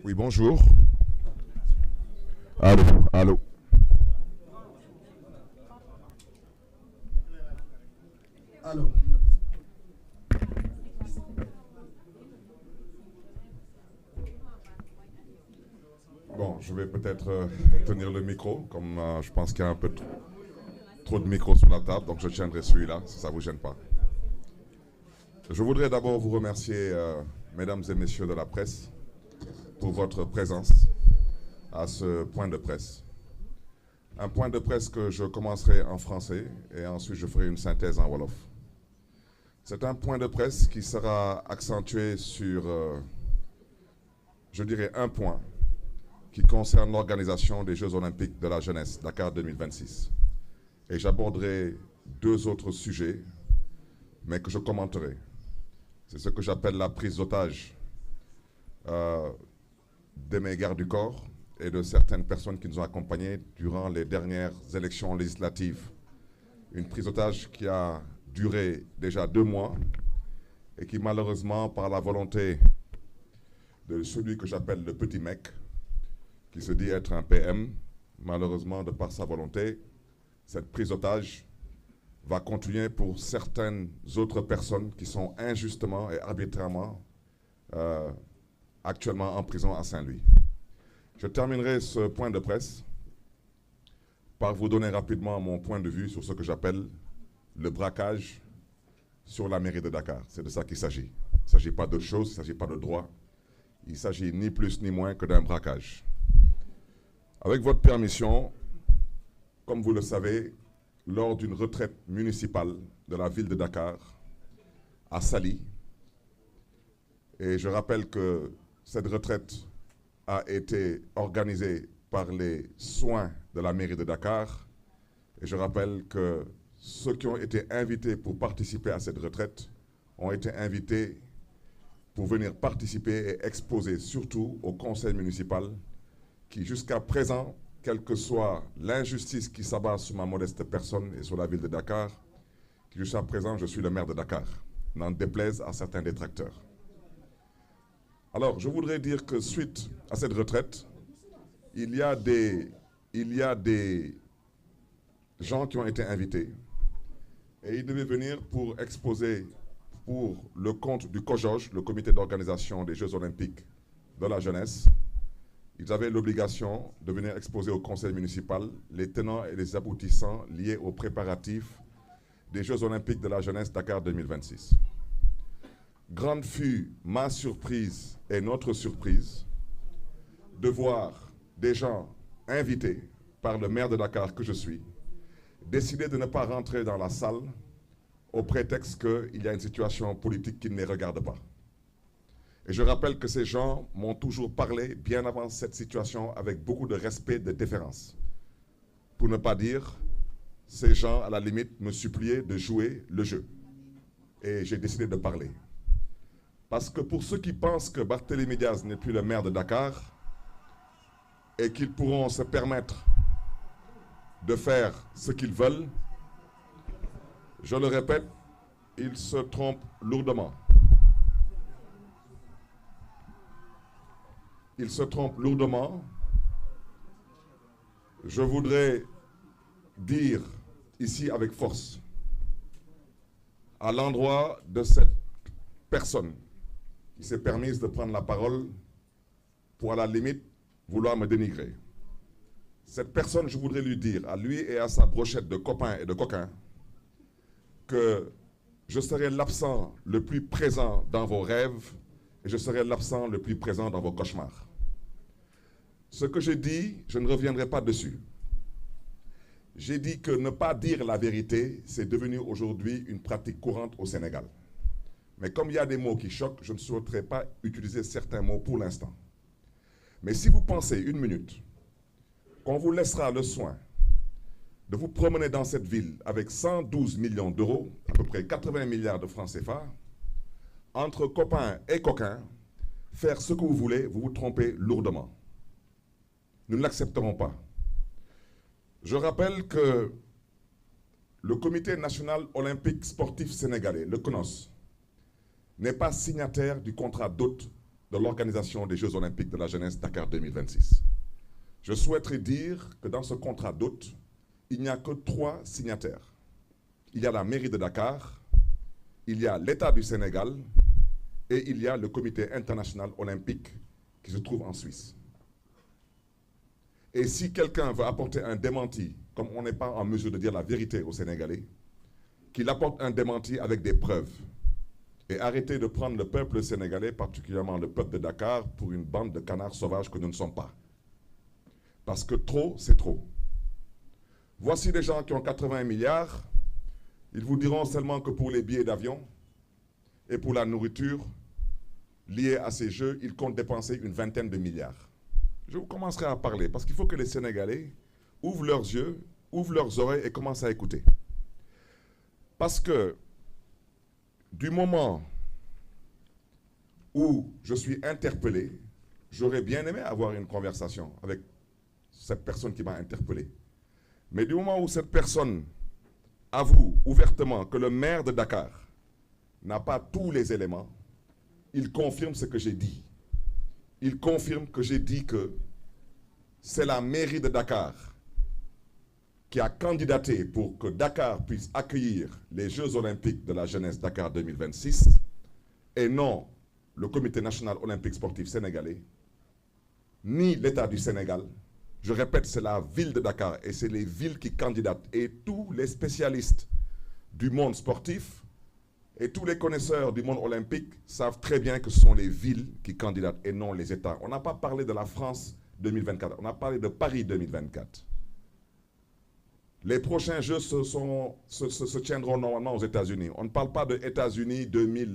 Oui, bonjour. Allô, allô. Allô. Bon, je vais peut-être tenir le micro, comme je pense qu'il y a un peu trop de micros sur la table, donc je tiendrai celui-là, si ça ne vous gêne pas. Je voudrais d'abord vous remercier, mesdames et messieurs de la presse, pour votre présence à ce point de presse. Un point de presse que je commencerai en français et ensuite je ferai une synthèse en wolof. C'est un point de presse qui sera accentué sur, je dirais, un point qui concerne l'organisation des Jeux Olympiques de la jeunesse, Dakar 2026. Et j'aborderai deux autres sujets, mais que je commenterai. C'est ce que j'appelle la prise d'otage de mes gardes du corps et de certaines personnes qui nous ont accompagnés durant les dernières élections législatives. Une prise d'otage qui a duré déjà 2 mois et qui malheureusement, par la volonté de celui que j'appelle le petit mec, qui se dit être un PM, malheureusement, de par sa volonté, cette prise d'otage va continuer pour certaines autres personnes qui sont injustement et arbitrairement actuellement en prison à Saint-Louis. Je terminerai ce point de presse par vous donner rapidement mon point de vue sur ce que j'appelle le braquage sur la mairie de Dakar. C'est de ça qu'il s'agit. Il ne s'agit pas de choses, il ne s'agit pas de droit. Il s'agit ni plus ni moins que d'un braquage. Avec votre permission, comme vous le savez, lors d'une retraite municipale de la ville de Dakar, à Saly, et je rappelle que cette retraite a été organisée par les soins de la mairie de Dakar, et je rappelle que ceux qui ont été invités pour participer à cette retraite ont été invités pour venir participer et exposer surtout au conseil municipal qui jusqu'à présent, quelle que soit l'injustice qui s'abat sur ma modeste personne et sur la ville de Dakar, qui jusqu'à présent je suis le maire de Dakar, n'en déplaise à certains détracteurs. Alors je voudrais dire que suite à cette retraite, il y a des gens qui ont été invités et ils devaient venir pour exposer pour le compte du COJOJ, le comité d'organisation des Jeux Olympiques de la jeunesse. Ils avaient l'obligation de venir exposer au conseil municipal les tenants et les aboutissants liés aux préparatifs des Jeux Olympiques de la jeunesse Dakar 2026. Grande fut ma surprise et notre surprise de voir des gens invités par le maire de Dakar que je suis décider de ne pas rentrer dans la salle au prétexte qu'il y a une situation politique qui ne les regarde pas. Et je rappelle que ces gens m'ont toujours parlé, bien avant cette situation, avec beaucoup de respect, de déférence. Pour ne pas dire, ces gens, à la limite, me suppliaient de jouer le jeu. Et j'ai décidé de parler. Parce que pour ceux qui pensent que Barthélémy Diaz n'est plus le maire de Dakar et qu'ils pourront se permettre de faire ce qu'ils veulent, je le répète, ils se trompent lourdement. Ils se trompent lourdement. Je voudrais dire ici avec force, à l'endroit de cette personne qui s'est permise de prendre la parole pour à la limite vouloir me dénigrer. Cette personne, je voudrais lui dire, à lui et à sa brochette de copains et de coquins, que je serai l'absent le plus présent dans vos rêves et je serai l'absent le plus présent dans vos cauchemars. Ce que j'ai dit, je ne reviendrai pas dessus. J'ai dit que ne pas dire la vérité, c'est devenu aujourd'hui une pratique courante au Sénégal. Mais comme il y a des mots qui choquent, je ne souhaiterais pas utiliser certains mots pour l'instant. Mais si vous pensez une minute qu'on vous laissera le soin de vous promener dans cette ville avec 112 millions d'euros, à peu près 80 milliards de francs CFA, entre copains et coquins, faire ce que vous voulez, vous vous trompez lourdement. Nous ne l'accepterons pas. Je rappelle que le Comité national olympique sportif sénégalais, le CNOS, n'est pas signataire du contrat d'hôte de l'organisation des Jeux Olympiques de la jeunesse Dakar 2026. Je souhaiterais dire que dans ce contrat d'hôte, il n'y a que 3 signataires. Il y a la mairie de Dakar, il y a l'État du Sénégal et il y a le Comité international olympique qui se trouve en Suisse. Et si quelqu'un veut apporter un démenti, comme on n'est pas en mesure de dire la vérité aux Sénégalais, qu'il apporte un démenti avec des preuves. Et arrêtez de prendre le peuple sénégalais, particulièrement le peuple de Dakar, pour une bande de canards sauvages que nous ne sommes pas. Parce que trop, c'est trop. Voici des gens qui ont 80 milliards. Ils vous diront seulement que pour les billets d'avion et pour la nourriture liée à ces jeux, ils comptent dépenser une vingtaine de milliards. Je vous commencerai à parler parce qu'il faut que les Sénégalais ouvrent leurs yeux, ouvrent leurs oreilles et commencent à écouter. Parce que du moment où je suis interpellé, j'aurais bien aimé avoir une conversation avec cette personne qui m'a interpellé. Mais du moment où cette personne avoue ouvertement que le maire de Dakar n'a pas tous les éléments, il confirme ce que j'ai dit. Il confirme que j'ai dit que c'est la mairie de Dakar qui a candidaté pour que Dakar puisse accueillir les Jeux Olympiques de la jeunesse Dakar 2026 et non le Comité national olympique sportif sénégalais, ni l'État du Sénégal. Je répète, c'est la ville de Dakar et c'est les villes qui candidatent. Et tous les spécialistes du monde sportif et tous les connaisseurs du monde olympique savent très bien que ce sont les villes qui candidatent et non les États. On n'a pas parlé de la France 2024, on a parlé de Paris 2024. Les prochains Jeux se tiendront normalement aux États-Unis. On ne parle pas de États-Unis 2000,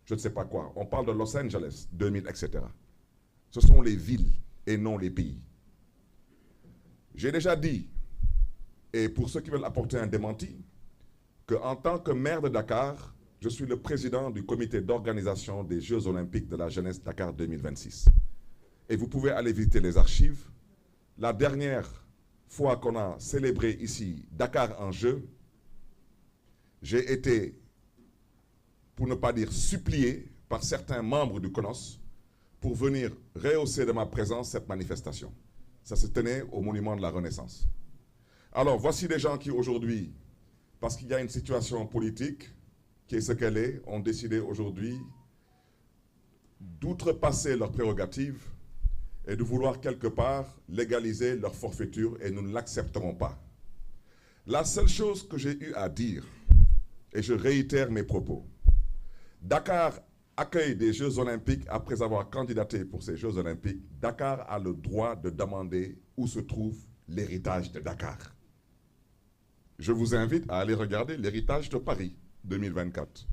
je ne sais pas quoi. On parle de Los Angeles 2000, etc. Ce sont les villes et non les pays. J'ai déjà dit, et pour ceux qui veulent apporter un démenti, qu'en tant que maire de Dakar, je suis le président du comité d'organisation des Jeux Olympiques de la jeunesse Dakar 2026. Et vous pouvez aller visiter les archives. La dernière fois qu'on a célébré ici Dakar en jeu, j'ai été, pour ne pas dire supplié, par certains membres du CONOS pour venir rehausser de ma présence cette manifestation. Ça se tenait au monument de la Renaissance. Alors, voici des gens qui aujourd'hui, parce qu'il y a une situation politique qui est ce qu'elle est, ont décidé aujourd'hui d'outrepasser leurs prérogatives et de vouloir quelque part légaliser leur forfaiture et nous ne l'accepterons pas. La seule chose que j'ai eu à dire, et je réitère mes propos, Dakar accueille des Jeux Olympiques après avoir candidaté pour ces Jeux Olympiques. Dakar a le droit de demander où se trouve l'héritage de Dakar. Je vous invite à aller regarder l'héritage de Paris 2024.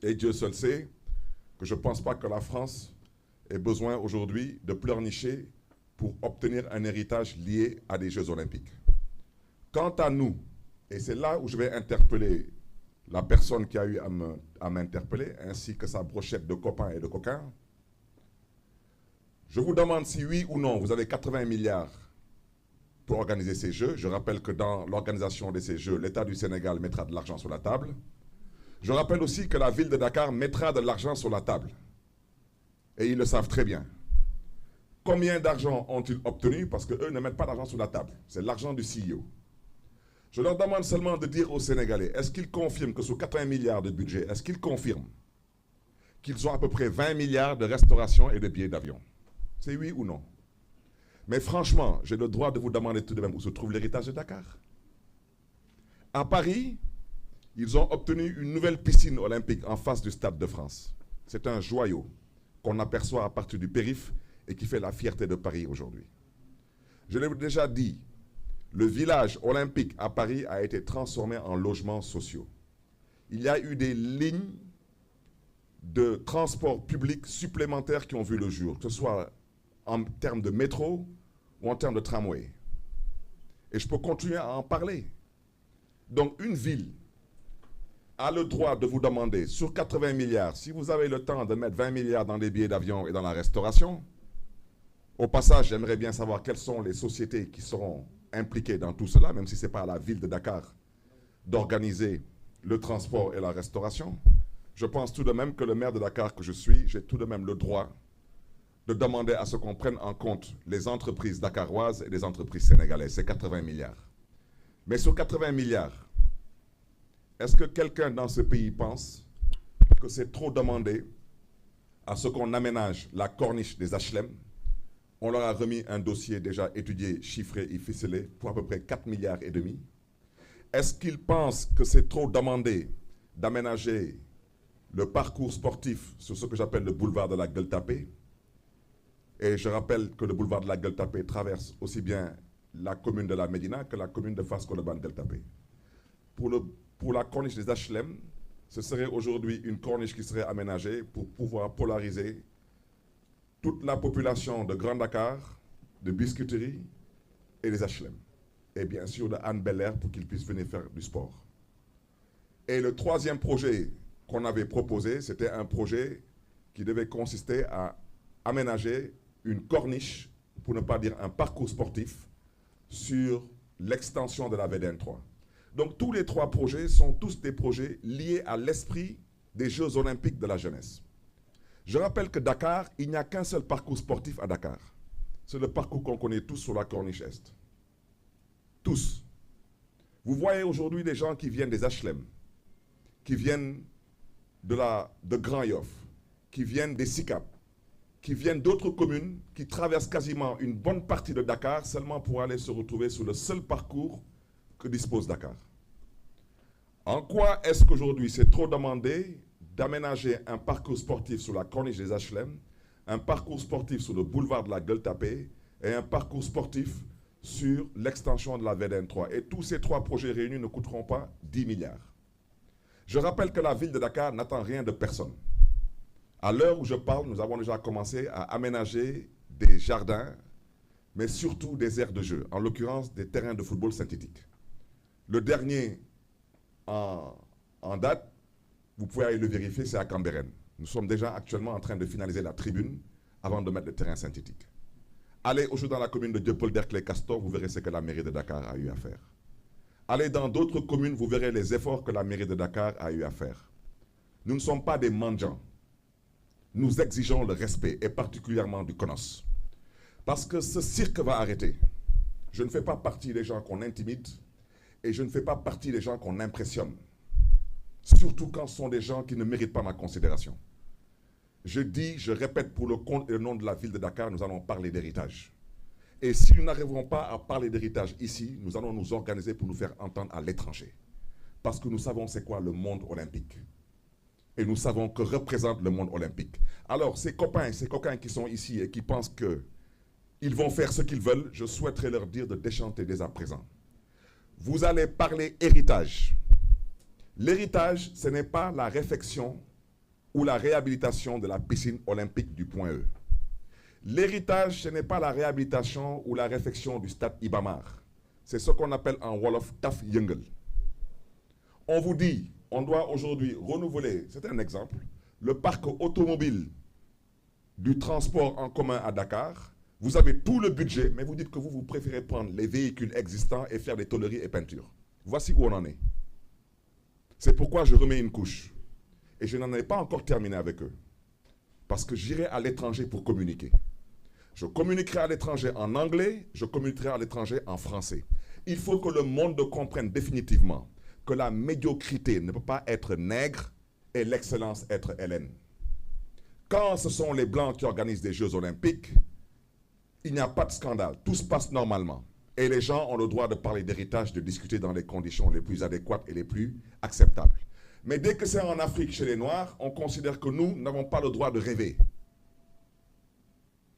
Et Dieu seul sait que je ne pense pas que la France ait besoin aujourd'hui de pleurnicher pour obtenir un héritage lié à des Jeux Olympiques. Quant à nous, et c'est là où je vais interpeller la personne qui a eu à m'interpeller, ainsi que sa brochette de copains et de coquins, je vous demande si oui ou non vous avez 80 milliards pour organiser ces Jeux. Je rappelle que dans l'organisation de ces Jeux, l'État du Sénégal mettra de l'argent sur la table. Je rappelle aussi que la ville de Dakar mettra de l'argent sur la table. Et ils le savent très bien. Combien d'argent ont-ils obtenu? Parce qu'eux ne mettent pas d'argent sur la table. C'est l'argent du CEO. Je leur demande seulement de dire aux Sénégalais, est-ce qu'ils confirment que sur 80 milliards de budget, est-ce qu'ils confirment qu'ils ont à peu près 20 milliards de restauration et de billets d'avion? C'est oui ou non? Mais franchement, j'ai le droit de vous demander tout de même où se trouve l'héritage de Dakar. À Paris, ils ont obtenu une nouvelle piscine olympique en face du Stade de France. C'est un joyau qu'on aperçoit à partir du périph' et qui fait la fierté de Paris aujourd'hui. Je l'ai déjà dit, le village olympique à Paris a été transformé en logements sociaux. Il y a eu des lignes de transport public supplémentaires qui ont vu le jour, que ce soit en termes de métro ou en termes de tramway. Et je peux continuer à en parler. Donc une ville a le droit de vous demander, sur 80 milliards, si vous avez le temps de mettre 20 milliards dans les billets d'avion et dans la restauration. Au passage, j'aimerais bien savoir quelles sont les sociétés qui seront impliquées dans tout cela, même si ce n'est pas à la ville de Dakar d'organiser le transport et la restauration. je pense tout de même que le maire de Dakar que je suis, j'ai tout de même le droit de demander à ce qu'on prenne en compte les entreprises dakaroises et les entreprises sénégalaises. C'est 80 milliards. Mais sur 80 milliards, est-ce que quelqu'un dans ce pays pense que c'est trop demandé à ce qu'on aménage la corniche des HLM? On leur a remis un dossier déjà étudié, chiffré et ficelé pour à peu près 4 milliards et demi. Est-ce qu'ils pensent que c'est trop demandé d'aménager le parcours sportif sur ce que j'appelle le boulevard de la Gueule-Tapée? Et je rappelle que le boulevard de la Gueule-Tapée traverse aussi bien la commune de la Médina que la commune de Fass-Colobane-Gueule-Tapée. Pour la corniche des HLM, ce serait aujourd'hui une corniche qui serait aménagée pour pouvoir polariser toute la population de Grand Dakar, de Biscuiterie et des HLM. Et bien sûr de Anne Bel-Air pour qu'ils puissent venir faire du sport. Et le troisième projet qu'on avait proposé, c'était un projet qui devait consister à aménager une corniche, pour ne pas dire un parcours sportif, sur l'extension de la VDN 3. Donc tous les trois projets sont tous des projets liés à l'esprit des Jeux olympiques de la jeunesse. Je rappelle que Dakar, il n'y a qu'un seul parcours sportif à Dakar. C'est le parcours qu'on connaît tous sur la corniche Est. Tous. Vous voyez aujourd'hui des gens qui viennent des HLM, qui viennent de Grand Yoff, qui viennent des SICAP, qui viennent d'autres communes, qui traversent quasiment une bonne partie de Dakar seulement pour aller se retrouver sur le seul parcours que dispose Dakar. En quoi est-ce qu'aujourd'hui c'est trop demandé d'aménager un parcours sportif sur la corniche des HLM, un parcours sportif sur le boulevard de la Gueule-Tapée et un parcours sportif sur l'extension de la VDN 3. Et tous ces trois projets réunis ne coûteront pas 10 milliards. Je rappelle que la ville de Dakar n'attend rien de personne. À l'heure où je parle, nous avons déjà commencé à aménager des jardins, mais surtout des aires de jeu, en l'occurrence des terrains de football synthétique. Le dernier en date, vous pouvez aller le vérifier, c'est à Cambérène. Nous sommes déjà actuellement en train de finaliser la tribune avant de mettre le terrain synthétique. Allez aujourd'hui dans la commune de Dieuppeul-Derklé-Castor, vous verrez ce que la mairie de Dakar a eu à faire. Allez dans d'autres communes, vous verrez les efforts que la mairie de Dakar a eu à faire. Nous ne sommes pas des mendiants. Nous exigeons le respect, et particulièrement du CONOS. Parce que ce cirque va arrêter. Je ne fais pas partie des gens qu'on intimide, et je ne fais pas partie des gens qu'on impressionne. Surtout quand ce sont des gens qui ne méritent pas ma considération. Je dis, je répète, pour le compte et le nom de la ville de Dakar, nous allons parler d'héritage. Et si nous n'arriverons pas à parler d'héritage ici, nous allons nous organiser pour nous faire entendre à l'étranger. Parce que nous savons c'est quoi le monde olympique. Et nous savons que représente le monde olympique. Alors, ces copains, ces coquins qui sont ici et qui pensent qu'ils vont faire ce qu'ils veulent, je souhaiterais leur dire de déchanter dès à présent. Vous allez parler héritage. L'héritage, ce n'est pas la réfection ou la réhabilitation de la piscine olympique du Point E. L'héritage, ce n'est pas la réhabilitation ou la réfection du stade Iba Mar. C'est ce qu'on appelle en Wolof Taf Yengel. On vous dit, on doit aujourd'hui renouveler, c'est un exemple, le parc automobile du transport en commun à Dakar. Vous avez tout le budget, mais vous dites que vous préférez prendre les véhicules existants et faire des tôleries et peintures. Voici où on en est. C'est pourquoi je remets une couche. Et je n'en ai pas encore terminé avec eux. Parce que j'irai à l'étranger pour communiquer. Je communiquerai à l'étranger en anglais, je communiquerai à l'étranger en français. Il faut que le monde comprenne définitivement que la médiocrité ne peut pas être nègre et l'excellence être hellène. Quand ce sont les Blancs qui organisent des Jeux olympiques, il n'y a pas de scandale, tout se passe normalement. Et les gens ont le droit de parler d'héritage, de discuter dans les conditions les plus adéquates et les plus acceptables. Mais dès que c'est en Afrique chez les Noirs, on considère que nous n'avons pas le droit de rêver.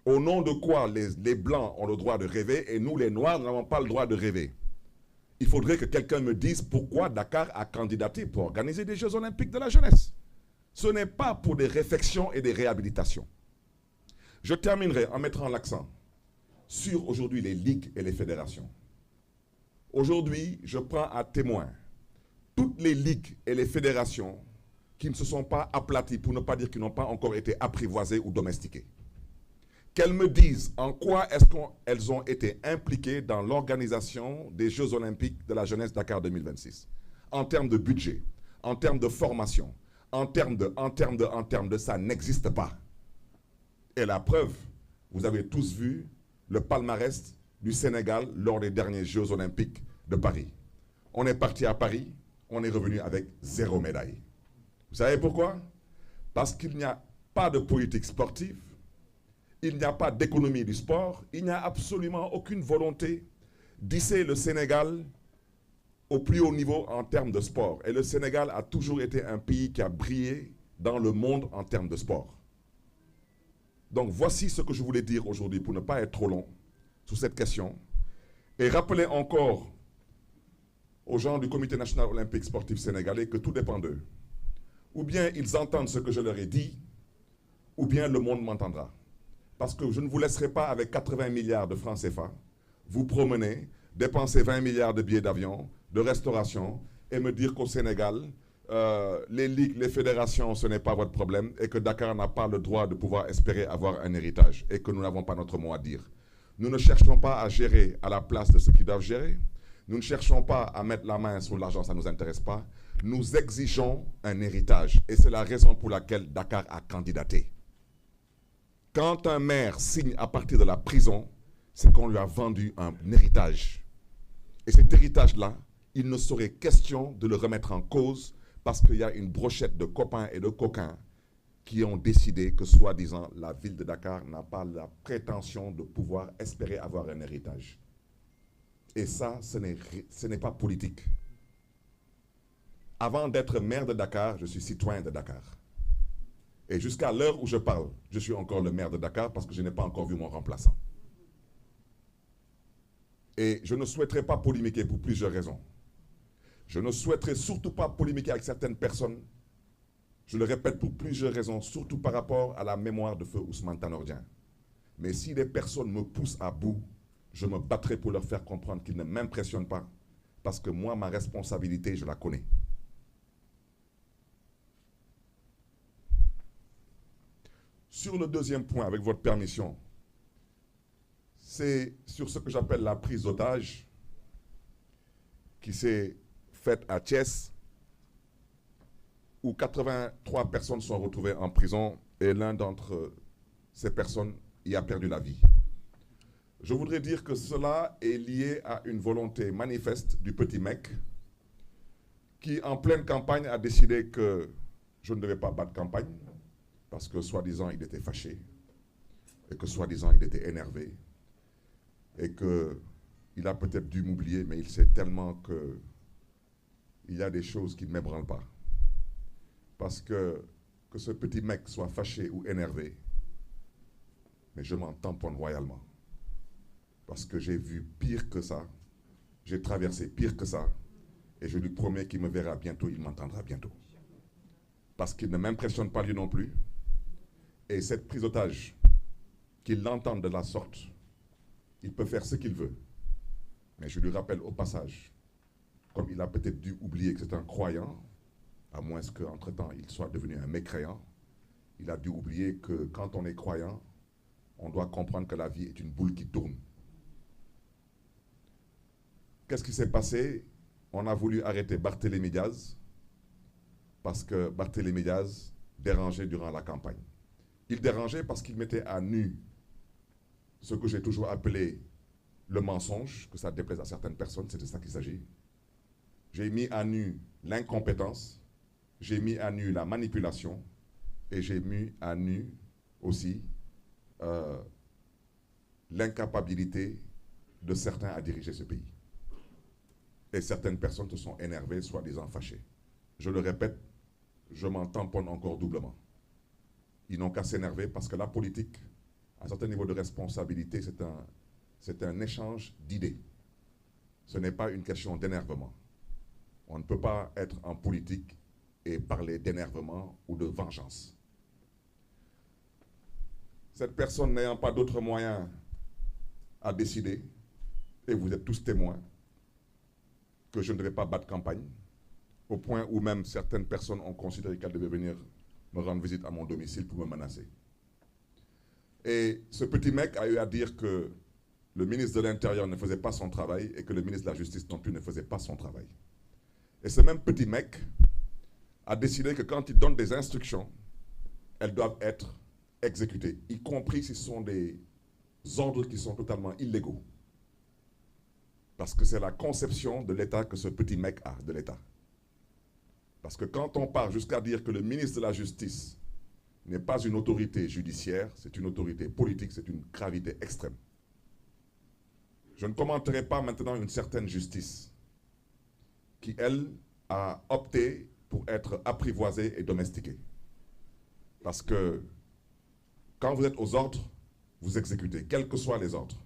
Au nom de quoi les Blancs ont le droit de rêver et nous les Noirs n'avons pas le droit de rêver? Il faudrait que quelqu'un me dise pourquoi Dakar a candidaté pour organiser des Jeux olympiques de la jeunesse. Ce n'est pas pour des réfections et des réhabilitations. Je terminerai en mettant l'accent sur aujourd'hui les ligues et les fédérations. Aujourd'hui, je prends à témoin toutes les ligues et les fédérations qui ne se sont pas aplaties, pour ne pas dire qu'ils n'ont pas encore été apprivoisées ou domestiquées. Qu'elles me disent en quoi est-ce qu'elles ont été impliquées dans l'organisation des Jeux olympiques de la jeunesse Dakar 2026. En termes de budget, en termes de formation, en termes de, ça n'existe pas. Et la preuve, vous avez tous vu le palmarès du Sénégal lors des derniers Jeux Olympiques de Paris. On est parti à Paris, on est revenu avec 0 médaille. Vous savez pourquoi? Parce qu'il n'y a pas de politique sportive, il n'y a pas d'économie du sport, il n'y a absolument aucune volonté d'hisser le Sénégal au plus haut niveau en termes de sport. Et le Sénégal a toujours été un pays qui a brillé dans le monde en termes de sport. Donc voici ce que je voulais dire aujourd'hui pour ne pas être trop long sur cette question. Et rappeler encore aux gens du Comité national olympique sportif sénégalais que tout dépend d'eux. Ou bien ils entendent ce que je leur ai dit, ou bien le monde m'entendra. Parce que je ne vous laisserai pas avec 80 milliards de francs CFA vous promener, dépenser 20 milliards de billets d'avion, de restauration, et me dire qu'au Sénégal, les ligues, les fédérations, ce n'est pas votre problème, et que Dakar n'a pas le droit de pouvoir espérer avoir un héritage, et que nous n'avons pas notre mot à dire. Nous ne cherchons pas à gérer à la place de ceux qui doivent gérer. Nous ne cherchons pas à mettre la main sur l'argent, ça ne nous intéresse pas. Nous exigeons un héritage, et c'est la raison pour laquelle Dakar a candidaté. Quand un maire signe à partir de la prison, c'est qu'on lui a vendu un héritage. Et cet héritage-là, il ne serait question de le remettre en cause parce qu'il y a une brochette de copains et de coquins qui ont décidé que, soi-disant, la ville de Dakar n'a pas la prétention de pouvoir espérer avoir un héritage. Et ça, ce n'est pas politique. Avant d'être maire de Dakar, je suis citoyen de Dakar. Et jusqu'à l'heure où je parle, je suis encore le maire de Dakar parce que je n'ai pas encore vu mon remplaçant. Et je ne souhaiterais pas polémiquer pour plusieurs raisons. Je ne souhaiterais surtout pas polémiquer avec certaines personnes. Je le répète pour plusieurs raisons, surtout par rapport à la mémoire de feu Ousmane Tanor Dieng. Mais si des personnes me poussent à bout, je me battrai pour leur faire comprendre qu'ils ne m'impressionnent pas. Parce que moi, ma responsabilité, je la connais. Sur le deuxième point, avec votre permission, c'est sur ce que j'appelle la prise d'otage qui s'est faite à Thiès, où 83 personnes sont retrouvées en prison et l'un d'entre ces personnes y a perdu la vie. Je voudrais dire que cela est lié à une volonté manifeste du petit mec qui, en pleine campagne, a décidé que je ne devais pas battre campagne parce que, soi-disant, il était fâché et que, soi-disant, il était énervé et qu'il a peut-être dû m'oublier, mais il sait tellement qu'il y a des choses qui ne m'ébranlent pas. Parce que ce petit mec soit fâché ou énervé, mais je m'en tamponne royalement. Parce que j'ai vu pire que ça, j'ai traversé pire que ça, et je lui promets qu'il me verra bientôt, il m'entendra bientôt. Parce qu'il ne m'impressionne pas lui non plus, et cette prise d'otage, qu'il l'entende de la sorte, il peut faire ce qu'il veut. Mais je lui rappelle au passage, comme il a peut-être dû oublier que c'est un croyant, à moins qu'entre-temps il soit devenu un mécréant, il a dû oublier que quand on est croyant, on doit comprendre que la vie est une boule qui tourne. Qu'est-ce qui s'est passé? On a voulu arrêter Barthélémy Diaz parce que Barthélémy Diaz dérangeait durant la campagne. Il dérangeait parce qu'il mettait à nu ce que j'ai toujours appelé le mensonge, que ça déplaise à certaines personnes, c'est de ça qu'il s'agit. J'ai mis à nu l'incompétence, j'ai mis à nu la manipulation et j'ai mis à nu aussi l'incapacité de certains à diriger ce pays. Et certaines personnes se sont énervées, soi-disant fâchées. Je le répète, je m'en tamponne encore doublement. Ils n'ont qu'à s'énerver parce que la politique, à un certain niveau de responsabilité, c'est un échange d'idées. Ce n'est pas une question d'énervement. On ne peut pas être en politique et parler d'énervement ou de vengeance. Cette personne n'ayant pas d'autres moyens à décider, et vous êtes tous témoins, que je ne devais pas battre campagne, au point où même certaines personnes ont considéré qu'elles devaient venir me rendre visite à mon domicile pour me menacer. Et ce petit mec a eu à dire que le ministre de l'Intérieur ne faisait pas son travail et que le ministre de la Justice non plus ne faisait pas son travail. Et ce même petit mec a décidé que quand il donne des instructions, elles doivent être exécutées, y compris si ce sont des ordres qui sont totalement illégaux. Parce que c'est la conception de l'État que ce petit mec a, de l'État. Parce que quand on part jusqu'à dire que le ministre de la Justice n'est pas une autorité judiciaire, c'est une autorité politique, c'est une gravité extrême. Je ne commenterai pas maintenant une certaine justice qui, elle, a opté pour être apprivoisée et domestiquée. Parce que quand vous êtes aux ordres, vous exécutez, quels que soient les ordres.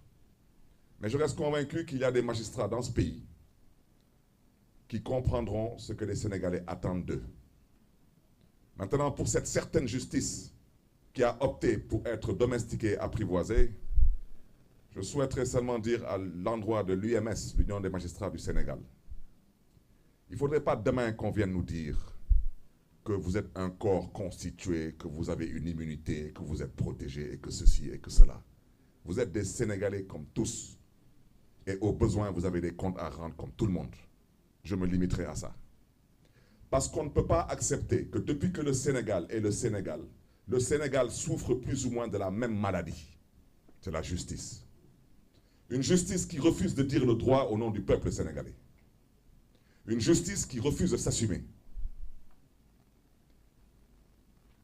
Mais je reste convaincu qu'il y a des magistrats dans ce pays qui comprendront ce que les Sénégalais attendent d'eux. Maintenant, pour cette certaine justice qui a opté pour être domestiquée, apprivoisée, je souhaiterais seulement dire à l'endroit de l'UMS, l'Union des magistrats du Sénégal, il ne faudrait pas demain qu'on vienne nous dire que vous êtes un corps constitué, que vous avez une immunité, que vous êtes protégé et que ceci et que cela. Vous êtes des Sénégalais comme tous. Et au besoin, vous avez des comptes à rendre comme tout le monde. Je me limiterai à ça. Parce qu'on ne peut pas accepter que depuis que le Sénégal est le Sénégal souffre plus ou moins de la même maladie. C'est la justice. Une justice qui refuse de dire le droit au nom du peuple sénégalais. Une justice qui refuse de s'assumer.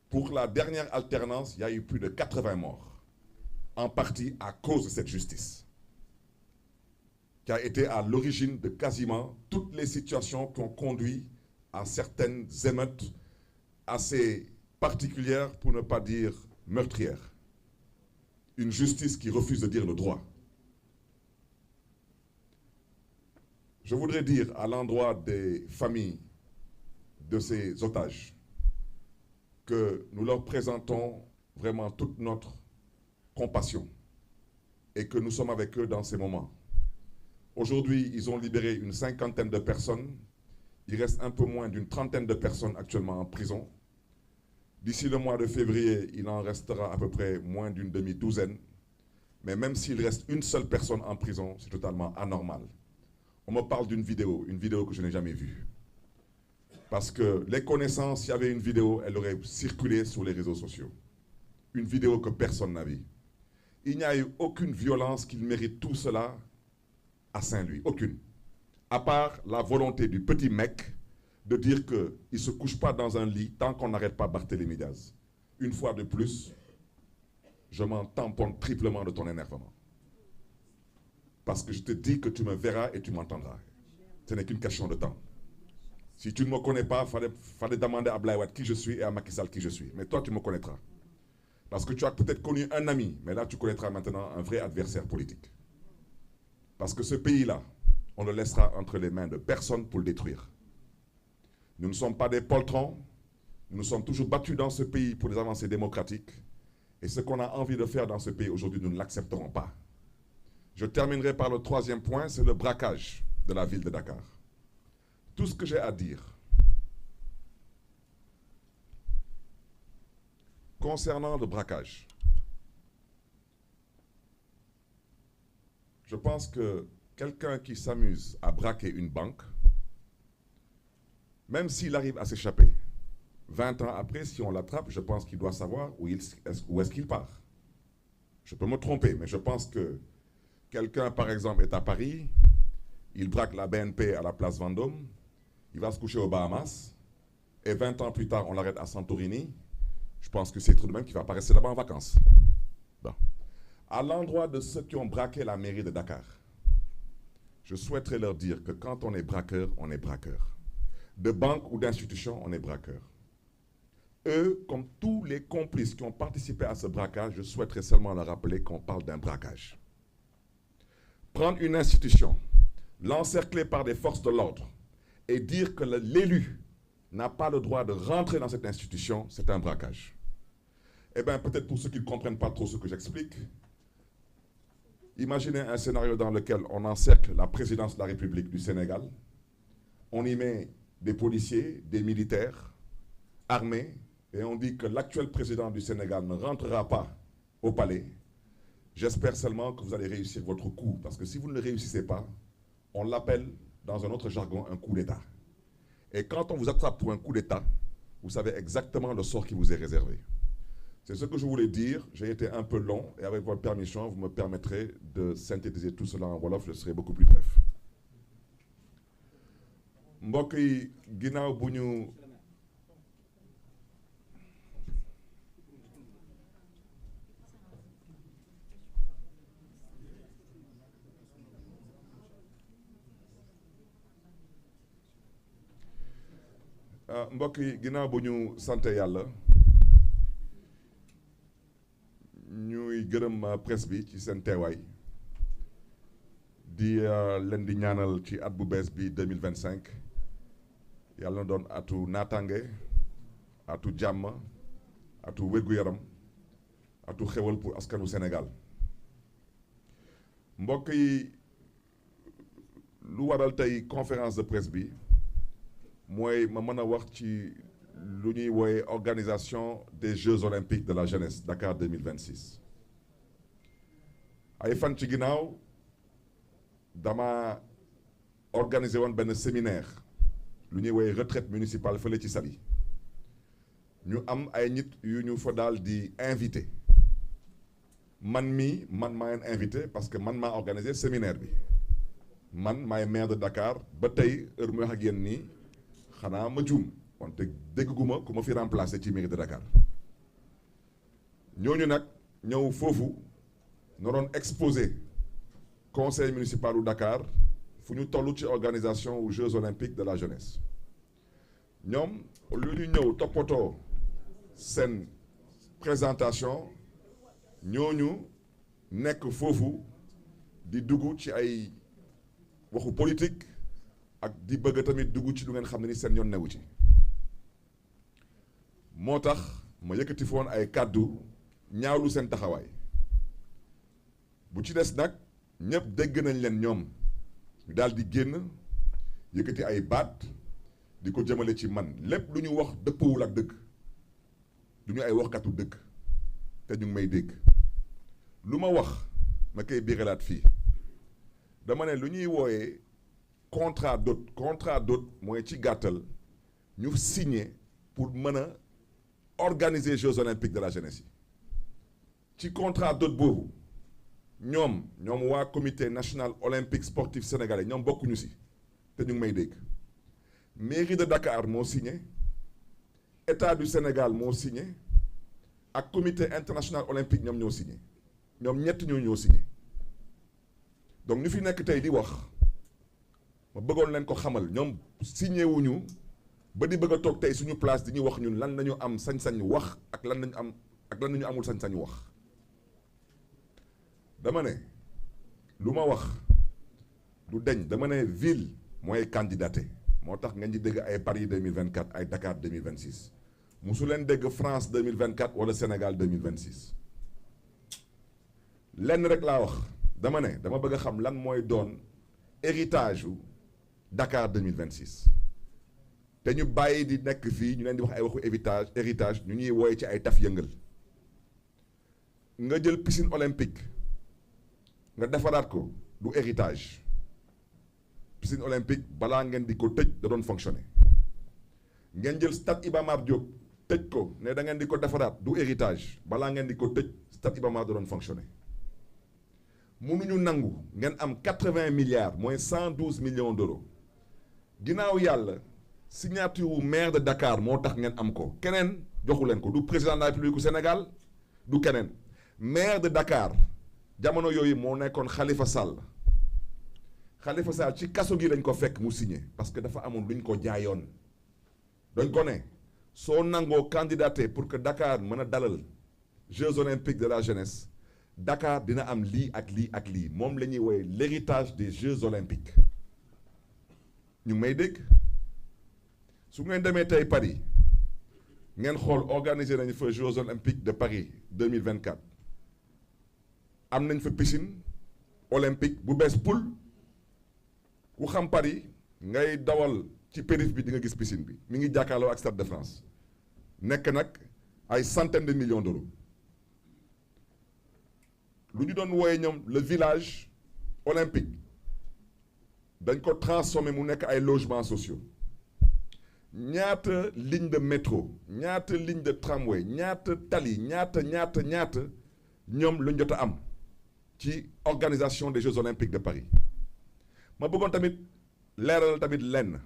Pour la dernière alternance, il y a eu plus de 80 morts, en partie à cause de cette justice, qui a été à l'origine de quasiment toutes les situations qui ont conduit à certaines émeutes assez particulières, pour ne pas dire meurtrières. Une justice qui refuse de dire le droit. Je voudrais dire à l'endroit des familles de ces otages que nous leur présentons vraiment toute notre compassion et que nous sommes avec eux dans ces moments. Aujourd'hui, ils ont libéré une 50aine de personnes. Il reste un peu moins d'une 30aine de personnes actuellement en prison. D'ici le mois de février, il en restera à peu près moins d'une demi-douzaine. Mais même s'il reste une seule personne en prison, c'est totalement anormal. On me parle d'une vidéo que je n'ai jamais vue. Parce que les connaissances, s'il y avait une vidéo, elle aurait circulé sur les réseaux sociaux. Une vidéo que personne n'a vue. Il n'y a eu aucune violence qui mérite tout cela à Saint-Louis. Aucune. À part la volonté du petit mec de dire qu'il ne se couche pas dans un lit tant qu'on n'arrête pas Barthélémy Diaz. Une fois de plus, je m'en tamponne triplement de ton énervement. Parce que je te dis que tu me verras et tu m'entendras. Ce n'est qu'une question de temps. Si tu ne me connais pas, il fallait demander à Abdoulaye Wade qui je suis et à Macky Sall qui je suis. Mais toi, tu me connaîtras. Parce que tu as peut-être connu un ami, mais là, tu connaîtras maintenant un vrai adversaire politique. Parce que ce pays-là, on le laissera entre les mains de personne pour le détruire. Nous ne sommes pas des poltrons. Nous nous sommes toujours battus dans ce pays pour des avancées démocratiques. Et ce qu'on a envie de faire dans ce pays aujourd'hui, nous ne l'accepterons pas. Je terminerai par le troisième point, c'est le braquage de la ville de Dakar. Tout ce que j'ai à dire concernant le braquage, je pense que quelqu'un qui s'amuse à braquer une banque, même s'il arrive à s'échapper, 20 ans après, si on l'attrape, je pense qu'il doit savoir où est-ce qu'il part. Je peux me tromper, mais je pense que quelqu'un, par exemple, est à Paris, il braque la BNP à la place Vendôme, il va se coucher aux Bahamas, et 20 ans plus tard, on l'arrête à Santorini. Je pense que c'est tout de même qu'il va pas rester là-bas en vacances. Bon. À l'endroit de ceux qui ont braqué la mairie de Dakar, je souhaiterais leur dire que quand on est braqueur, on est braqueur. De banque ou d'institution, on est braqueur. Eux, comme tous les complices qui ont participé à ce braquage, je souhaiterais seulement leur rappeler qu'on parle d'un braquage. Prendre une institution, l'encercler par des forces de l'ordre et dire que l'élu n'a pas le droit de rentrer dans cette institution, c'est un braquage. Eh bien, peut-être pour ceux qui ne comprennent pas trop ce que j'explique, imaginez un scénario dans lequel on encercle la présidence de la République du Sénégal, on y met des policiers, des militaires, armés, et on dit que l'actuel président du Sénégal ne rentrera pas au palais. J'espère seulement que vous allez réussir votre coup, parce que si vous ne le réussissez pas, on l'appelle dans un autre jargon un coup d'État. Et quand on vous attrape pour un coup d'État, vous savez exactement le sort qui vous est réservé. C'est ce que je voulais dire. J'ai été un peu long et avec votre permission, vous me permettrez de synthétiser tout cela en wolof. Je serai beaucoup plus bref. mbokk yi ginnaaw bu ñu sante yàlla ñuy gërëm presse bi ci seen teewaay di leen di ñaanal ci at bu bees bi 2025 yàlla na doon atu naataange atu jàmm atu wér-gu-yaram atu xewal pour askanu Sénégal mbokk yi lu waral tey conférence de presse bi mooy ma mën a wax ci lu ñuy wooye organisation des Jeux olympiques de la jeunesse Dakar 2026 ay fan ci ginnaaw dama organiser woon benn séminaire lu ñuy wooye retraite municipale fële ci Saly ñu am ay nit yu ñu fa daal di invité man maa leen invité parce que man maa organisé séminaire bi man maay maire de Dakar ba tey heure mu wax ak yéen nii xanaa ma juum wante dégguma ku ma fi remplacé ci mairie de Dakar ñooñu nag ñëw foofu naroon exposé conseil municipal u Dakar fu ñu toll ci organisation aux Jeux olympiques de la jeunesse ñoom lu ñu ñëw toppatoo seen présentation ñooñu nekk foofu di dugg ci ay waxu politique ak di bëgg tamit dugg ci lu ngeen xam ne ni seen yoon newu ci moo tax ma yëkkati foon ay kàddu ñaawlu seen taxawaay bu ci des nag ñëpp dégg nañ leen ñoom ñu daal di génn yëkkati ay baat di ko jëmale ci man lépp lu ñu wax dëppawul ak dëgg du ñu ay waxkatu dëgg te ñu ngi may dégg lu ma wax ma koy biiralaat fii dama ne lu ñuy wooyee contrat d'hôte mooy ci gàttal ñu signé pour mën a organiser Jeux olympiques de la jeunesse yi ci contrat d'hôte boobu ñoom waa comité national olympique sportif sénégalais ñoom bokkuñu si te ñu ngi may dégg mairie de Dakar moo signé état du Sénégal moo signé ak comité international olympique ñoom ñoo signé ñoom ñett ñoo signé donc ñu fi nekk tey di wax ma bëggoon leen ko xamal ñoom signé wuñu ba di bëgg a toog tey suñu place di ñu wax ñun lan nañu am sañ-sañ wax ak lan nañu amul sañ-sañ wax dama ne lu ma wax du deñ dama ne ville mooy candidaté moo tax ngeen di dégg ay Paris 2024 ay Dakar 2026 musu leen dégg France 2024 wala Sénégal 2026 lenn rek laa wax dama ne dama bëgg a xam lan mooy doon héritage u Dakar 2026 te ñu bàyyi di nekk fii ñu leen di wax ay waxu héritage ñu ñuy wooye ci ay taf yëngal nga jël piscine olympique nga defaraat ko du héritage piscine olympique balaa ngeen di ko tëj da doon fonctionner ngeen jël stade Iba Mar Diop tëj ko ne da ngeen di ko defaraat du héritage balaa ngeen di ko tëj stade Iba Mar da doon fonctionner mënuñu nangu ngeen am 80 milliards mooy 112 millions d'euros ginnaaw yàlla signature wu maire de Dakar moo tax ngeen am ko keneen joxu leen ko du président de la République du Sénégal du keneen maire de Dakar jamono yooyu moo nekkoon Khalifa Sall ci kaso gi lañ ko fekk mu signé parce que dafa amoon luñ ko jaayoon dañ ko ne soo nangoo candidaté pour que Dakar mën a dalal Jeux olympiques de la jeunesse Dakar dina am lii ak lii ak lii moom la ñuy woowee l'héritage des Jeux olympiques ñu may dégg su ngeen demee tey Paris ngeen xool organiser nañu fa Jeux olympiques de Paris 2024 am nañ fa piscine olympique bu bees poul ku xam Paris ngay dawal ci périph bi di nga gis piscine bi mi ngi jàkkaarloo ak Stade de France nekk nag ay centaines de millions d'euros lu ñu doon wooye ñoom le village olympique dañ ko transformé mu nekk ay logements sociaux ñaata ligne de métro ñaata ligne de tramway ñaata tali ñaata ñoom luñ jot a am ci organisation des Jeux Olympiques de Paris ma bëggoon tamit leeral tamit lenn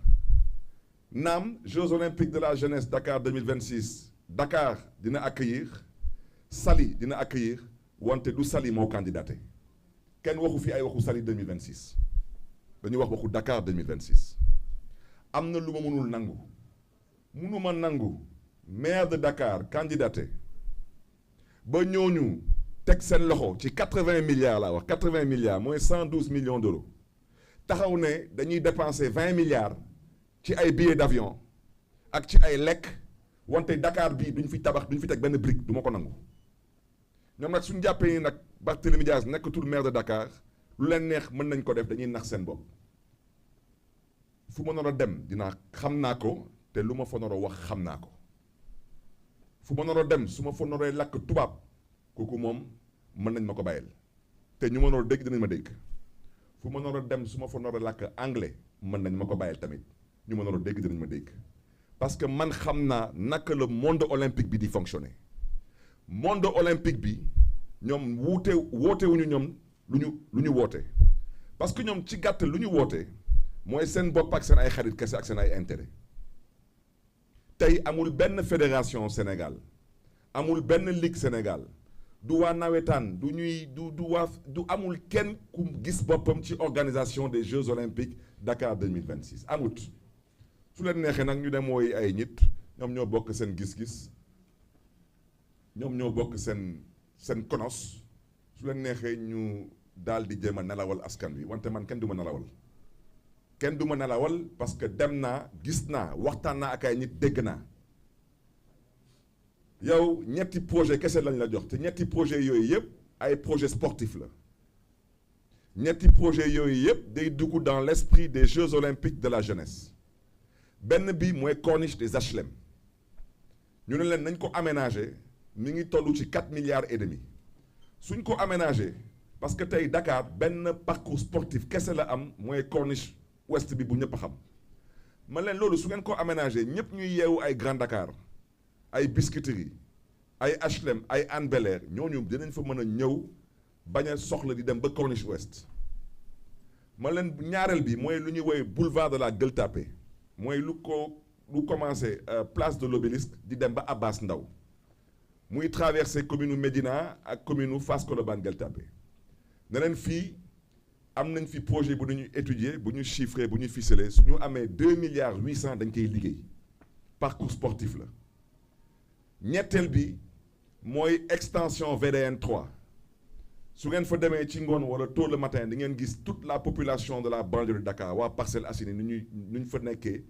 naam Jeux Olympiques de la jeunesse Dakar 2026 Dakar dina accueillir Saly dina accueillir wante du Saly moo candidaté kenn waxu fi ay waxu Saly 2026 dañuy wax waxu Dakar 2026 am na lu ma mënul nangu mënuma nangu maire de Dakar candidaté ba ñooñu teg seen loxo ci 80 milliards laa wax 80 milliards mooy 112 millions d'euros taxaw ne dañuy dépenser 20 milliards ci ay billets d'avion ak ci ay lekk wante Dakar bii duñ fi tabax duñ fi teg benn brique du ma ko nangu ñoom nag suñu jàppee ni nag Barthélémy Dias nekkatul maire de Dakar lu leen neex mën nañ ko def dañuy nax seen bopp fu ma nar a dem dinaa xam naa ko te lu ma fa nar a wax xam naa ko fu ma nar a dem su ma fa naree làkk tubaab kooku moom mën nañ ma ko bàyyil te ñu ma nar a dégg dinañ ma dégg fu ma nar a dem su ma fa nar a làkk anglais mën nañ ma ko bàyyil tamit ñu ma nar a dégg dinañ ma dégg parce que man xam naa naka le monde olympique bi di fonctionner monde olympique bi ñoom wootewuñu ñoom lu ñu woote parce que ñoom ci gàttal lu ñu woote mooy seen bopp ak seen ay xarit kese ak seen ay intérêt tey amul benn fédération Sénégal amul benn ligue Sénégal du waa nawetaan du amul kenn ku gis boppam ci organisation des Jeux Olympiques Dakar 2026 amut su leen neexee nag ñu dem wooyi ay nit ñoom ñoo bokk seen gis-gis ñoom ñoo bokk seen konos su leen neexee ñu daal di jéem a nelawal askan wi wante man kenn du ma nelawal parce que dem naa gis naa waxtaan naa ak ay nit dégg naa yow ñetti projet kese lañ la jox te ñetti projet yooyu yëpp ay projet sportif la ñetti projet yooyu yëpp day dugg dans l'esprit des Jeux Olympiques de la jeunesse benn bi mooy corniche des HLM ñu ne leen nañ ko aménager mi ngi toll ci 4 milliards et demi suñ ko aménager parce que tey Dakar benn parcours sportif kese la am mooy corniche ouest bi bu ñëpp a xam man leen loolu su ngeen ko aménager ñëpp ñuy yeewu ay Grand Dakar ay Biscuiterie ay HLM ay Hann Bel-Air ñooñu dinañ fa mën a ñëw bañ a soxla di dem ba corniche ouest man leen ñaareel bi mooy lu ñuy woowee boulevard de la Gueule Tapée mooy lu commencé place de l'Obélisque di dem ba Abbas Ndao muy traversé commune Médina ak commune Fass Colobane Gueule Tapée ne leen fii am nañ fi projet bu ñu étudier bu ñu chiffré bu ñu ficelé su ñu amee 2 milliards 800 dañ koy liggéey parcours sportif la ñetteel bi mooy extension VDN 3 su ngeen fa demee ci ngoon wala tôt le matin di ngeen gis toute la population de la banlieue de Dakar waa Parcelles Assainies nu ñu fa nekkee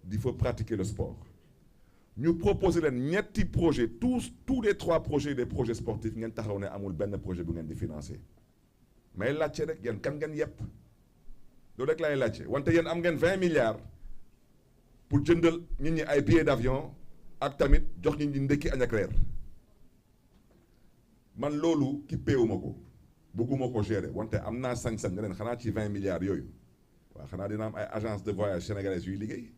di fa pratiquer le sport ñu proposer leen ñetti projet tous les 3 projets des projets sportifs ngeen taxaw ne amul benn projet bu ngeen di financer mais laajte rek yéen kan ngeen yëpp loolu rek laay laajte wante yéen am ngeen 20 milliards pour jëndal nit ñi ay billets d'avion ak tamit jox nit ñi ndekki añ ak reer man loolu kippeewuma ko bëgguma ko gérer wante am naa sañ-sañ ne leen xanaa ci 20 milliards yooyu waaw xanaa dina am ay agence de voyage sénégalaises yuy liggéey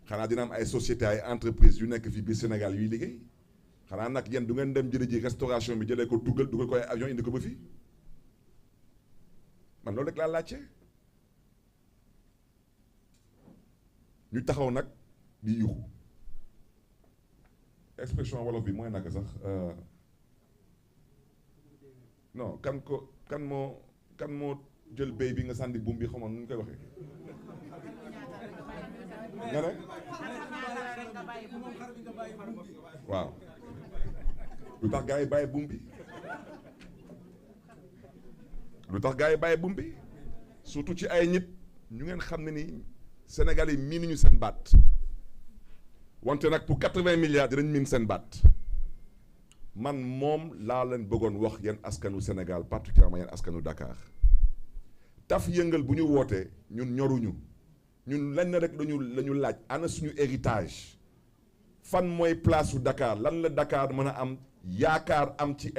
xanaa dina am ay sociétés ay entreprises yu nekk fii biir Sénégal yuy liggéey xanaa nag yéen du ngeen dem jële ji restauration bi jëlee ko dugal ko ay avion indi ko ba fii man loolu rek laa laajte ñu taxaw nag di yuxu expression wolof bi mooy naka sax non kan moo jël béy bi nga sànni buum bi xamoon nu ñu koy waxee nga ne waaw lu tax gars yi bàyyi buum bi surtout ci ay nit ñu ngeen xam ne ni Sénégal yi miinuñu seen baat wante nag pour 80 milliards dinañ miin seen baat man moom laa leen bëggoon wax yéen askanu Sénégal particulièrement yéen askanu Dakar taf yëngal bu ñu wootee ñun ñoruñu ñun lenn rek lañu laaj ana suñu héritage fan mooy place su Dakar lan la Dakar mën a am yaakaar am ci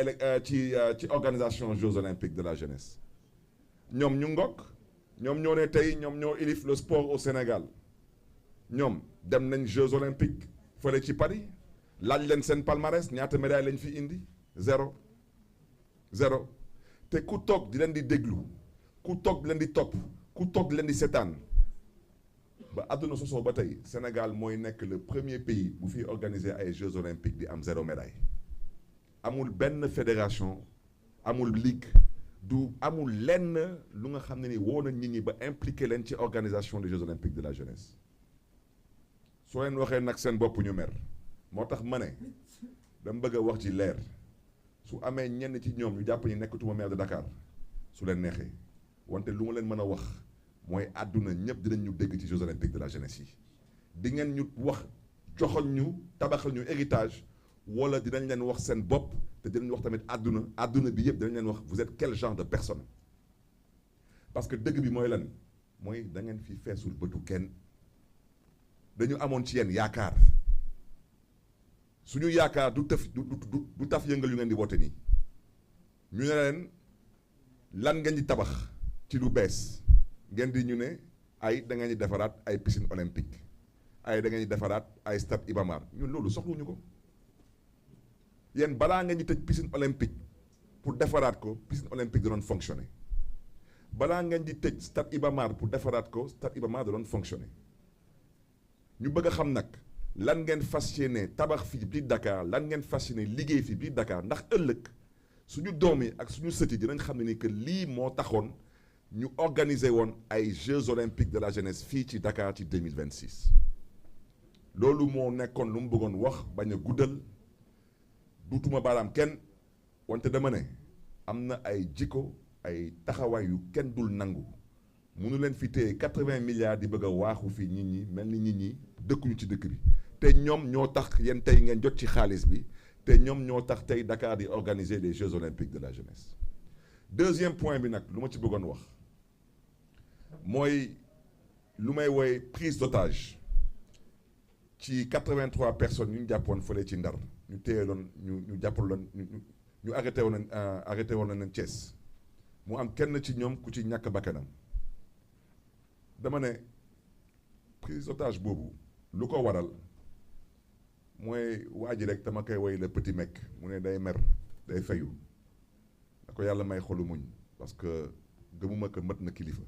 organisation Jeux Olympiques de la jeunesse ñoom ñu ngokk ñoom ñoo ne tey ñoom ñoo ilif le sport au Sénégal ñoom dem nañ Jeux olympiques fële ci Paris laaj leen seen palmarès ñaata médaille lañ fi indi zéro te ku toog di leen di déglu ku toog di leen di topp ku toog di leen di seetaan ba àdduna sosoo ba tey Sénégal mooy nekk le premier pays bu fi organiser ay Jeux olympiques di am zéro médaille amul benn fédération amul ligue du amul lenn lu nga xam ne ni woo na nit ñi ba impliqué leen ci organisation des Jeux olympiques de la jeunesse soo leen waxee nag seen bopp ñu mer moo tax ma ne dama bëgg a wax ci leer su amee ñenn ci ñoom ñu jàpp ni nekkatuma maire de Dakar su leen neexee wante lu ma leen mën a wax mooy àdduna ñëpp dinañ ñu dégg ci Jeux olympiques de la jeunesse yi di ngeen ñu wax joxoñ ñu tabaxal ñu héritage wala dinañ leen wax seen bopp te dinañ wax tamit àdduna bi yëpp dinañ leen wax vous êtes quel genre de personne parce que dëgg bi mooy lan mooy da ngeen fi feesul bëtu kenn dañu amoon ci yéen yaakaar suñu yaakaar du taf yëngal yu ngeen di woote nii ñu ne leen lan ngeen di tabax ci lu bees ngeen di ñu ne ay da ngeen di defaraat ay piscine olympique ay da ngeen di defaraat ay stade Iba Mar ñun loolu soxluñu ko yéen balaa ngeen di tëj piscine olympique pour defaraat ko piscine olympique da doon fonctionner balaa ngeen di tëj stade Iba Mar pour defaraat ko stade Iba Mar da doon fonctionner ñu bëgg a xam nag lan ngeen fas yéene tabax fii biir Dakar lan ngeen fas yéene liggéey fii biir Dakar ndax ëllëg suñu doom yi ak suñu sët yi dinañ xam ne ni que lii moo taxoon ñu organiser woon ay Jeux olympiques de la jeunesse fii ci Dakar ci 2026 loolu moo nekkoon lu mu bëggoon wax bañ a guddal duutuma baaraam kenn wante dama ne am na ay jikko ay taxawaay yu kenn dul nangu munu leen fi téye 80 milliards di bëgg a waaxu fii nit ñi mel ni nit ñi dëkkuñu ci dëkk bi te ñoom ñoo tax yéen tey ngeen jot ci xaalis bi te ñoom ñoo tax tey Dakar di organiser les Jeux olympiques de la jeunesse. Deuxième point bi nag lu ma ci bëggoon wax mooy lu may woy prise d'otage ci 83 personnes yu ñu jàppoon fële ci Ndar ñu téyeloon ñu jàppaloon ñu arrêté woon na leen Thiès mu am kenn ci ñoom ku ci ñàkk bakkanam dama ne prise d'otage boobu lu ko waral mooy waa ji rek dama koy woy le petit mec mu ne day mer day fayu da ko yàlla may xolu muñ parce que gëmuma ko mët na kilifa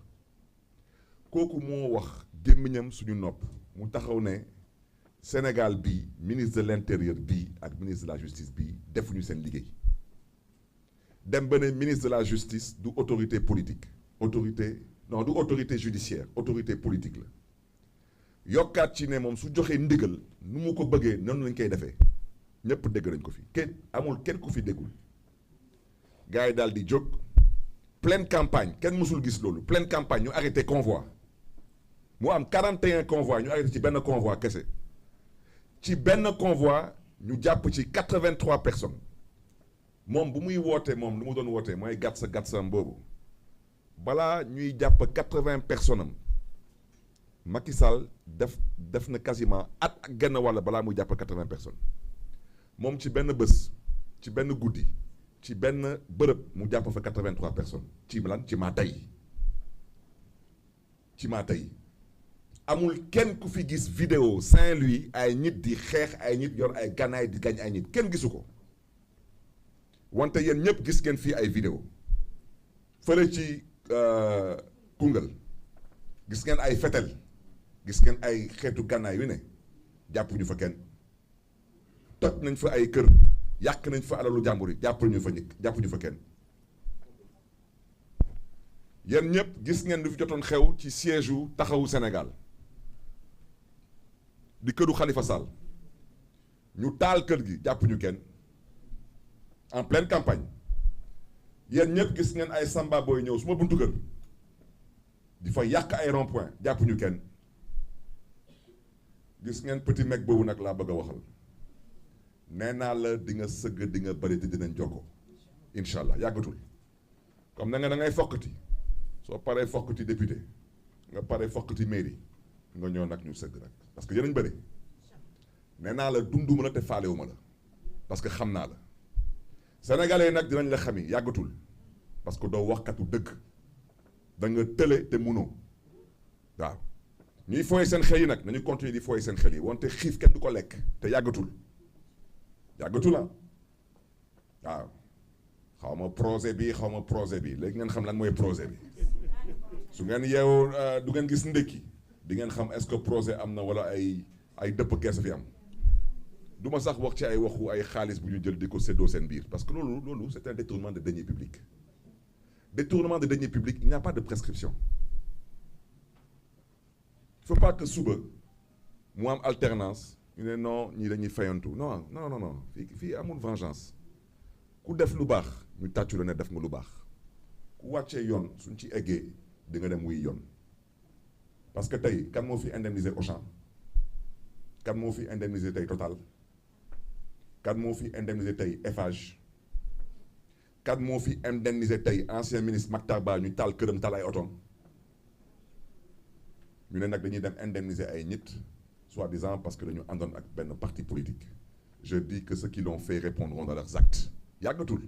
kooku moo wax gémmiñam suñu nopp mu taxaw ne Sénégal bii ministre de l'intérieur bii ak ministre de la justice bii defuñu seen liggéey dem ba ne ministre de la justice du autorité politique du autorité judiciaire autorité politique la yokkaat ci ne moom su joxee ndigal nu mu ko bëggee noonu lañ koy defee ñëpp dégg nañ ko fi amul kenn ku fi déggul gars yi daal di jóg pleine campagne kenn mësul gis loolu pleine campagne ñu arrêté convoi mu am 41 convoi ñu arrêté ci benn convoi kese ci benn convoi ñu jàpp ci 83 personnes moom bu muy wootee moom lu mu doon wootee mooy gàtsam boobu balaa ñuy jàpp 80 personnes am Macky Sall def na quasiment at ak genn wàll balaa muy jàpp 80 personnes moom ci benn bés ci benn guddi ci benn bërëb mu jàpp fa 83 personnes ci lan ci maa tey amul kenn ku fi gis vidéo Saint-Louis ay nit di xeex ay nit yor ay gànnaay di gañ ay nit kenn gisu ko wante yéen ñëpp gis ngeen fii ay vidéo fële ci Koungheul gis ngeen ay fetel gis ngeen ay xeetu gànnaay yu ne jàppuñu fa kenn toj nañ fa ay kër yàq nañ fa alalu jàmbur yi jàppuñu fa kenn yéen ñëpp gis ngeen lu fi jotoon xew ci siège u taxawu Sénégal di këru Khalifa Sall ñu taal kër gi jàppuñu kenn en pleine campagne yéen ñëpp gis ngeen ay samba booy ñëw su ma buntu kër di fa yàq ay rond-point jàppuñu kenn gis ngeen petit mec boobu nag laa bëgg a waxal nee naa la di nga sëgg di nga bëri te dinañ jokko incha allah yàggatul comme na nga da ngay fokkati soo paree fokkati député nga pare fokkati mairie nga ñëw nag ñu sëgg nag parce que yéen a ñu bëri nee naa la dunduma la te faalewuma la parce que xam naa la sénégalais nag dinañ la xami yàggatul parce que doo waxkatu dëgg da nga tële te munoo waaw ñuy fooye seen xel yi nag nañu continuer di fooye seen xel yi wante xiif kenn du ko lekk te yàggatul ah waaw xaw ma projet bi léegi ngeen xam lan mooy projet bi su ngeen yeewoo du ngeen gis ndékki di ngeen xam est-ce que projet am na wala ay dëpp kees fi am du ma sax wax ci ay waxu ay xaalis bu ñu jël di ko séddoo seen biir parce que loolu c'est un détournement de deniers publics. Détournement de deniers publics, il n'y a pas de prescription. Il ne faut pas que suba mu am alternance ñu ne non ñii dañuy fayantu non fii amul vengeance ku def lu baax ñu tàccu la ne def nga lu baax ku wàccee yoon suñ ci eggee di nga dem wuy yoon parce que tey kan moo fi indemniser Auchan kan moo fi indemniser tey Total kan moo fi indemniser tey Eiffage kan moo fi indemnisé tey ancien ministre Mactar Ba ñu taal këram taal ay otom ñu ne nag dañuy dem indemniser ay nit soi-disant parce que dañu àndoon ak benn parti politique je dis que ceux qui l'ont fait répondront de leurs actes yàggatul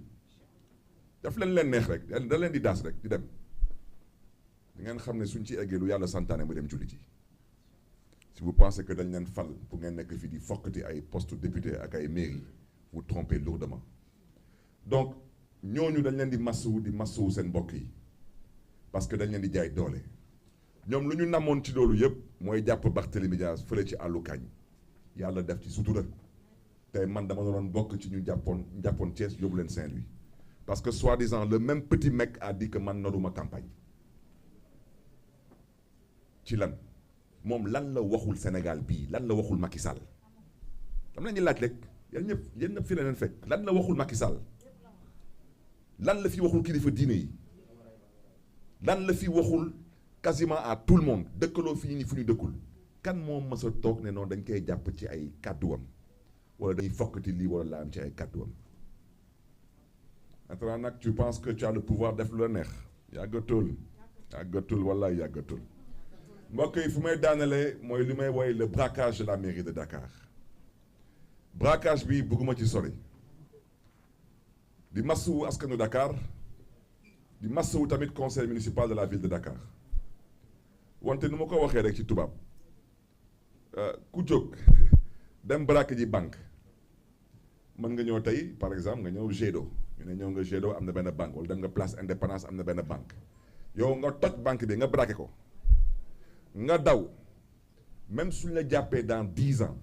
daf leen neex rek da leen di daas rek di dem di ngeen xam ne suñ ci eggee lu yàlla santaane mu dem julli ji si vous pensez que dañ leen fal pour ngeen nekk fii di fokkati ay poste député ak ay mairie vous trompez lourdement donc ñooñu dañ leen di massuwu seen mbokk yi parce que dañ leen di jaay doole ñoom lu ñu namoon ci loolu yëpp mooy jàpp Barthélémy Dias fële ci àllu kañ yàlla def ci sutura tey man dama doon bokk ci ñu jàppoon Thiès yóbbu leen Saint-Louis parce que soi-disant le même petit mec a dit que man naruma campagne ci lan moom lan la waxul Sénégal bii lan la waxul Macky Sall dam leen di laaj rek yéen ñëpp fi la leen fekk lan la waxul Macky Sall lan la fi waxul kilifa diine yi lan la fi waxul quasiment à tout le monde dëkkaloo fii nii fu ñu dëkkul kan moo mës a toog ne noonu dañ koy jàpp ci ay kàdduwam wala dañuy fokkati lii wala laa am ci ay kàdduwam maintenant nag tu penses que tu as le pouvoir def lu la neex yàggatul wala yàggatul mbokk yi fu may daanalee mooy li may woy le braquage de la mairie de Dakar braquage bi bëgguma ci sori di massawu askanu Dakar di massawu tamit conseil municipal de la ville de Dakar wante nu ma ko waxee rek ci tubaab ku jóg dem braquer ji banque mën nga ñëw tey par exemple nga ñëw Gédo ñu ne ñëw nga Gédo am na benn banque wala dem nga place Indépendance am na benn banque yow nga toj banque bi nga braquer ko nga daw même suñ la jàppee dans 10 ans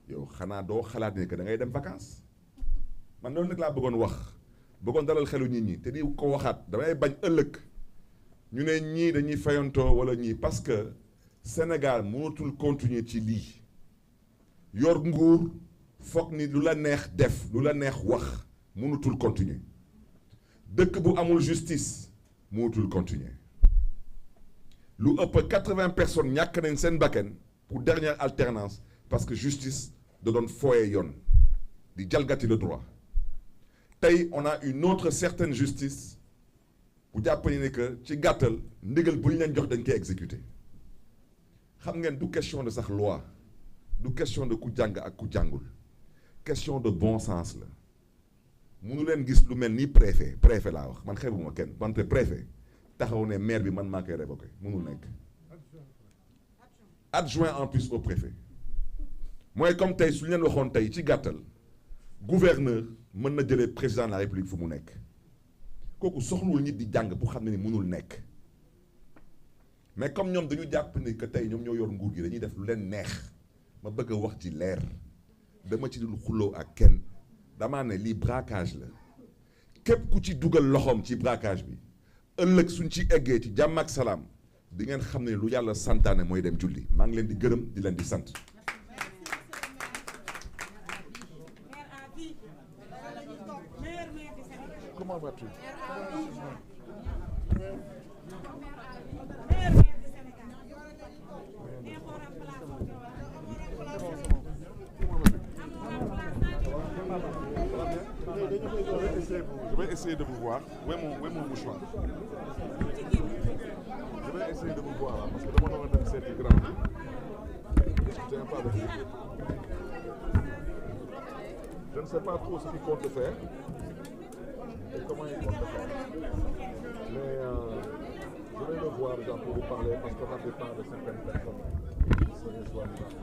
yow xanaa doo xalaat ne que da ngay dem vacances man loolu nag laa bëggoon dalal xelu nit ñi te di ko waxaat damay bañ ëllëg ñu ne ñii dañuy fayantoo wala ñii parce que Sénégal mënatul continuer ci lii yor nguur foog ni lu la neex def lu la neex wax mënatul continuer dëkk bu amul justice mënatul continuer lu ëpp 80 personnes ñàkk nañ seen bakkan pour dernière alternance parce que justice da doon fooye yoon di jalgati le droit tey on a une autre certaine justice bu jàpp ni que ci gàttal ndigal bu ñu leen jox dañ koy exécuter xam ngeen du question de sax loi du question de ku jàng ak ku jàngul question de bon sens la munu leen gis lu mel ni préfet laa wax man xeebuma kenn wante préfet taxaw ne maire bi man maa koy révoqué munul nekk adjoint en plus au préfet mooy comme tey su ñu leen waxoon tey ci gàttal gouverneur mën na jëlee président de la république fu mu nekk kooku soxlawul nit di jàng pour xam ne ni mënul nekk mais comme ñoom dañu jàpp ni que tey ñoom ñoo yor nguur gi dañuy def lu leen neex ma bëgg a wax ci leer dama ci dul xuloo ak kenn damaa ne lii braquage la képp ku ci dugal loxoom ci braquage bi ëllëg suñ ci eggee ci jàmm ak salaam di ngeen xam ne lu yàlla santaane mooy dem julli maa ngi leen di gërëm di leen di sant. Comment vas-tu? Je vais essayer de vous voir. Où est mon mouchoir? Je vais essayer de vous voir là, parce que dama doon dem seeti grand. Je tiens pas avec lui. Je ne sais pas trop ce qu'il compte faire et comment il compte faire. Mais Je vais le voir déjà pour vous parler parce qu'on a fait part de certaines personnes qui seraient soi-disant